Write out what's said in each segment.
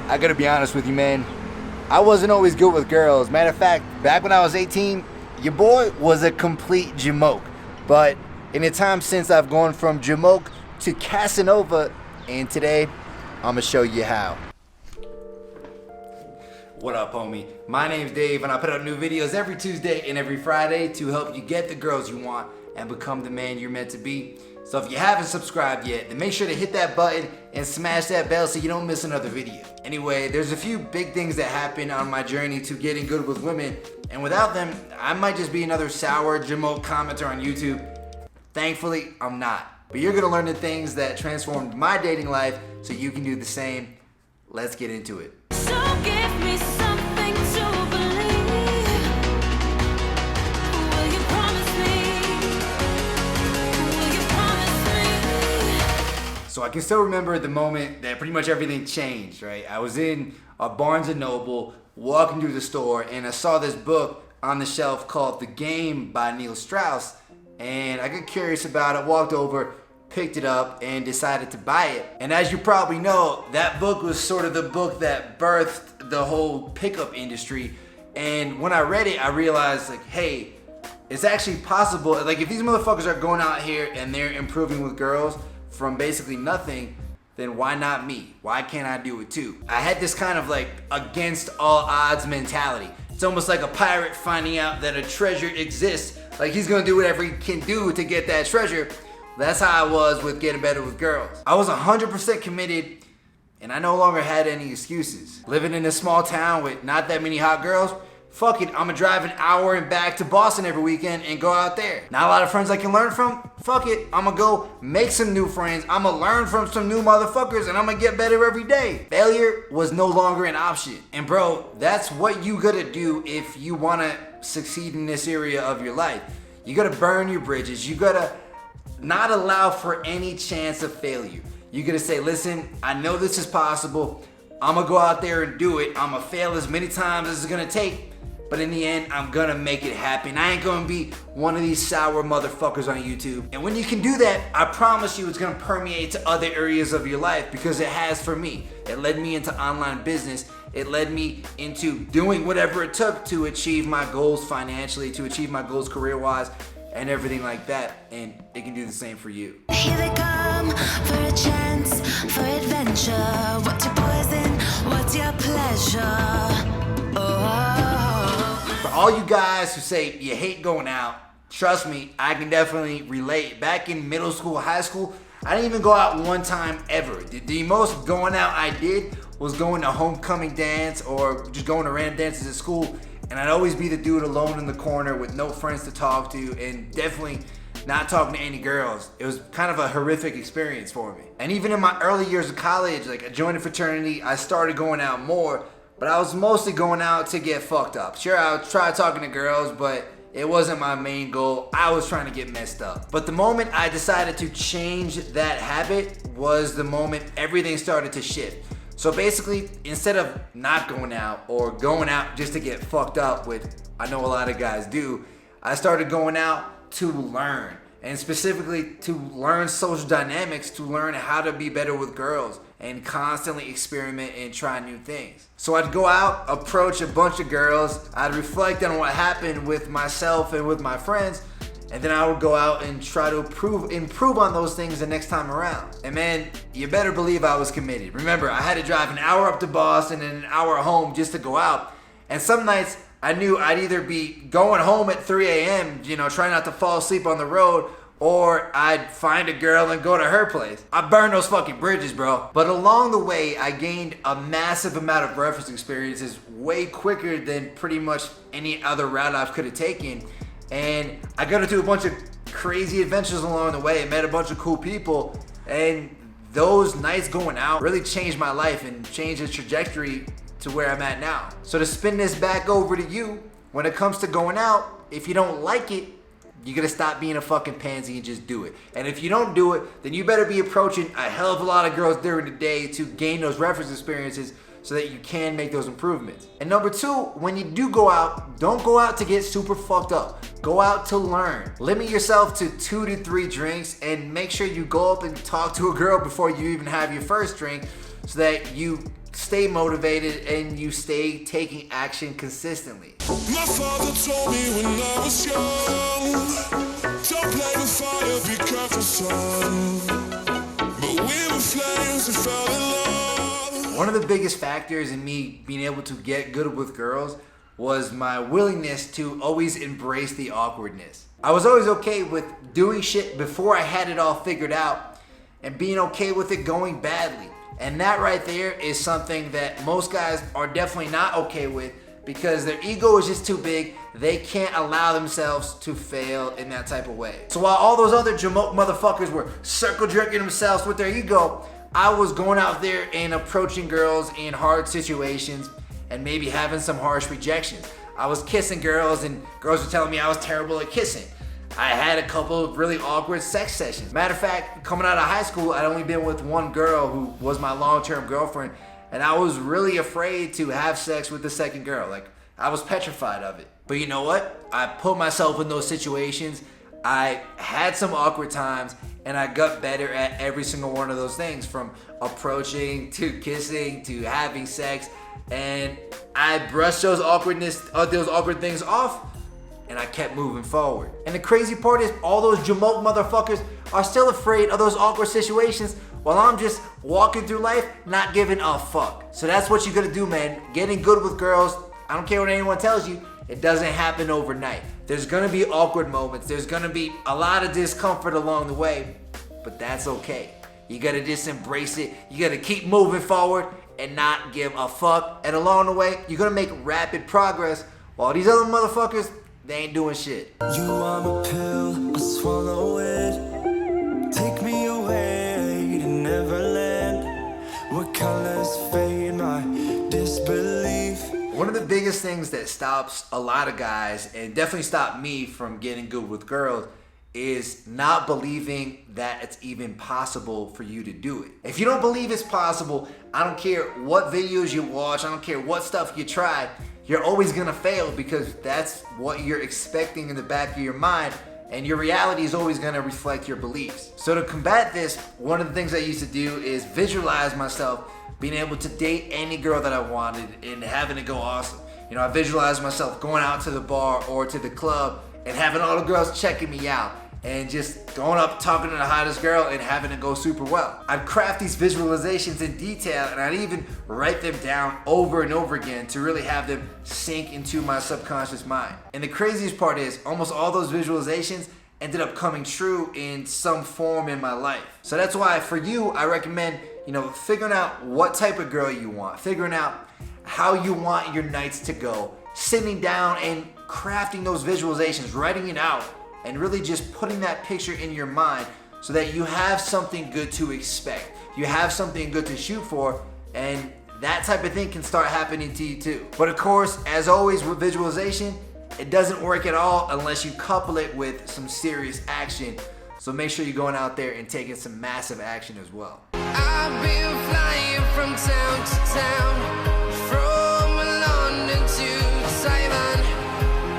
I gotta be honest with you, man. I wasn't always good with girls. Matter of fact, back when I was 18, your boy was a complete jamoke. But in the time since, I've gone from jamoke to Casanova, and today, I'ma show you how. What up, homie? My name's Dave, and I put out new videos every Tuesday and every Friday to help you get the girls you want and become the man you're meant to be. So if you haven't subscribed yet, then make sure to hit that button and smash that bell so you don't miss another video. Anyway, there's a few big things that happened on my journey to getting good with women, and without them, I might just be another sour jamoke commenter on YouTube. Thankfully, I'm not. But you're gonna learn the things that transformed my dating life so you can do the same. Let's get into it. So give me something to believe. Will you promise me? Will you promise me? So I can still remember the moment that pretty much everything changed, right? I was in a Barnes & Noble, walking through the store, and I saw this book on the shelf called The Game by Neil Strauss, and I got curious about it, walked over, picked it up, and decided to buy it. And as you probably know, that book was sort of the book that birthed the whole pickup industry. And when I read it, I realized, like, hey, it's actually possible. Like, if these motherfuckers are going out here and they're improving with girls from basically nothing, then why not me? Why can't I do it too? I had this kind of like against all odds mentality. It's almost like a pirate finding out that a treasure exists. Like, he's gonna do whatever he can do to get that treasure. That's how I was with getting better with girls. I was 100% committed, and I no longer had any excuses. Living in a small town with not that many hot girls, fuck it, I'ma drive an hour and back to Boston every weekend and go out there. Not a lot of friends I can learn from? Fuck it, I'ma go make some new friends, I'ma learn from some new motherfuckers, and I'ma get better every day. Failure was no longer an option. And bro, that's what you gotta do if you wanna succeed in this area of your life. You gotta burn your bridges, you gotta not allow for any chance of failure. You're gonna say, listen, I know this is possible. I'm gonna go out there and do it. I'm gonna fail as many times as it's gonna take, but in the end, I'm gonna make it happen. I ain't gonna be one of these sour motherfuckers on YouTube. And when you can do that, I promise you it's gonna permeate to other areas of your life, because it has for me. It led me into online business. It led me into doing whatever it took to achieve my goals financially, to achieve my goals career-wise, and everything like that, and it can do the same for you. Here they come for a chance, for adventure. What's your poison? What's your pleasure? Oh. For all you guys who say you hate going out, trust me, I can definitely relate. Back in middle school, high school, I didn't even go out one time ever. The most going out I did was going to homecoming dance or just going to random dances at school. And I'd always be the dude alone in the corner with no friends to talk to, and definitely not talking to any girls. It was kind of a horrific experience for me. And even in my early years of college, like, I joined a fraternity, I started going out more, but I was mostly going out to get fucked up. Sure, I would try talking to girls, but it wasn't my main goal. I was trying to get messed up. But the moment I decided to change that habit was the moment everything started to shift. So basically, instead of not going out or going out just to get fucked up, which I know a lot of guys do, I started going out to learn, and specifically to learn social dynamics, to learn how to be better with girls and constantly experiment and try new things. So I'd go out, approach a bunch of girls, I'd reflect on what happened with myself and with my friends, and then I would go out and try to improve on those things the next time around. And man, you better believe I was committed. Remember, I had to drive an hour up to Boston and an hour home just to go out. And some nights I knew I'd either be going home at 3 a.m., trying not to fall asleep on the road, or I'd find a girl and go to her place. I burned those fucking bridges, bro. But along the way, I gained a massive amount of reference experiences way quicker than pretty much any other route I could have taken. And I got to do a bunch of crazy adventures along the way, met a bunch of cool people, and those nights going out really changed my life and changed the trajectory to where I'm at now. So to spin this back over to you, when it comes to going out, if you don't like it, you gotta stop being a fucking pansy and just do it. And if you don't do it, then you better be approaching a hell of a lot of girls during the day to gain those reference experiences so that you can make those improvements. And number two, when you do go out, don't go out to get super fucked up. Go out to learn. Limit yourself to 2 to 3 drinks and make sure you go up and talk to a girl before you even have your first drink so that you stay motivated and you stay taking action consistently. My father told me when I was young, don't play with fire, be careful, son. But we were flames and fell in love. One of the biggest factors in me being able to get good with girls was my willingness to always embrace the awkwardness. I was always okay with doing shit before I had it all figured out and being okay with it going badly. And that right there is something that most guys are definitely not okay with because their ego is just too big. They can't allow themselves to fail in that type of way. So while all those other jamoke motherfuckers were circle jerking themselves with their ego, I was going out there and approaching girls in hard situations and maybe having some harsh rejections. I was kissing girls and girls were telling me I was terrible at kissing. I had a couple of really awkward sex sessions. Matter of fact, coming out of high school, I'd only been with one girl who was my long-term girlfriend, and I was really afraid to have sex with the second girl. Like, I was petrified of it. But you know what? I put myself in those situations. I had some awkward times, and I got better at every single one of those things, from approaching to kissing to having sex, and I brushed those awkward things off, and I kept moving forward. And the crazy part is all those jamoke motherfuckers are still afraid of those awkward situations while I'm just walking through life not giving a fuck. So that's what you gotta do, man. Getting good with girls, I don't care what anyone tells you, it doesn't happen overnight. There's gonna be awkward moments. There's gonna be a lot of discomfort along the way, but that's okay. You gotta just embrace it. You gotta keep moving forward and not give a fuck. And along the way, you're gonna make rapid progress while these other motherfuckers, they ain't doing shit. You are my pill, I swallow it. Take me away to Neverland. What colors fade my disbelief? One of the biggest things that stops a lot of guys, and definitely stopped me from getting good with girls, is not believing that it's even possible for you to do it. If you don't believe it's possible, I don't care what videos you watch, I don't care what stuff you try, you're always gonna fail because that's what you're expecting in the back of your mind, and your reality is always gonna reflect your beliefs. So to combat this, one of the things I used to do is visualize myself being able to date any girl that I wanted and having it go awesome. You know, I visualized myself going out to the bar or to the club and having all the girls checking me out and just going up talking to the hottest girl and having it go super well. I'd craft these visualizations in detail and I'd even write them down over and over again to really have them sink into my subconscious mind. And the craziest part is almost all those visualizations ended up coming true in some form in my life. So that's why for you, I recommend, figuring out what type of girl you want, figuring out how you want your nights to go, sitting down and crafting those visualizations, writing it out, and really just putting that picture in your mind so that you have something good to expect. You have something good to shoot for, and that type of thing can start happening to you too. But of course, as always with visualization, it doesn't work at all unless you couple it with some serious action. So make sure you're going out there and taking some massive action as well. I've been flying from town to town, from London to Taiwan.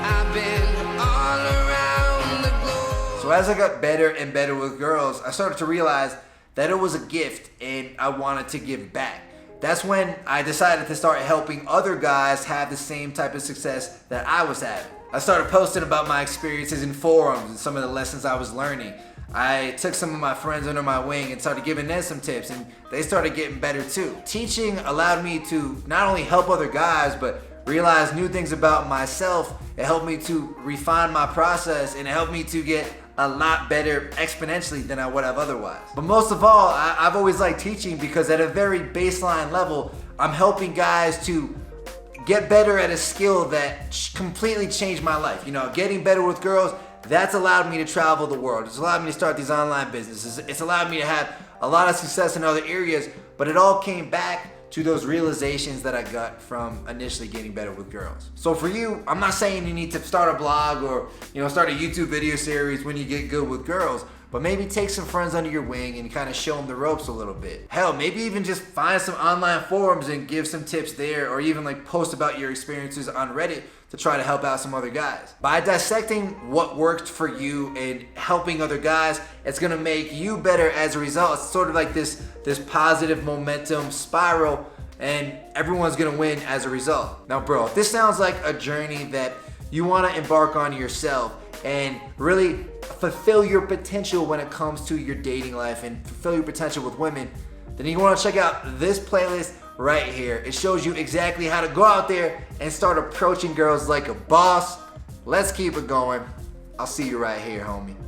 I've been all around the globe. So as I got better and better with girls, I started to realize that it was a gift and I wanted to give back. That's when I decided to start helping other guys have the same type of success that I was having. I started posting about my experiences in forums and some of the lessons I was learning. I took some of my friends under my wing and started giving them some tips, and they started getting better too. Teaching allowed me to not only help other guys, but realize new things about myself. It helped me to refine my process, and it helped me to get a lot better exponentially than I would have otherwise. But most of all, I've always liked teaching because at a very baseline level, I'm helping guys to get better at a skill that completely changed my life. Getting better with girls, that's allowed me to travel the world. It's allowed me to start these online businesses. It's allowed me to have a lot of success in other areas, but it all came back to those realizations that I got from initially getting better with girls. So for you, I'm not saying you need to start a blog or start a YouTube video series when you get good with girls, but maybe take some friends under your wing and kind of show them the ropes a little bit. Hell, maybe even just find some online forums and give some tips there, or even post about your experiences on Reddit to try to help out some other guys. By dissecting what worked for you and helping other guys, it's gonna make you better as a result. It's sort of like this positive momentum spiral, and everyone's gonna win as a result. Now, bro, if this sounds like a journey that you wanna embark on yourself and really fulfill your potential when it comes to your dating life and fulfill your potential with women, then you wanna check out this playlist right here. It shows you exactly how to go out there and start approaching girls like a boss. Let's keep it going. I'll see you right here, homie.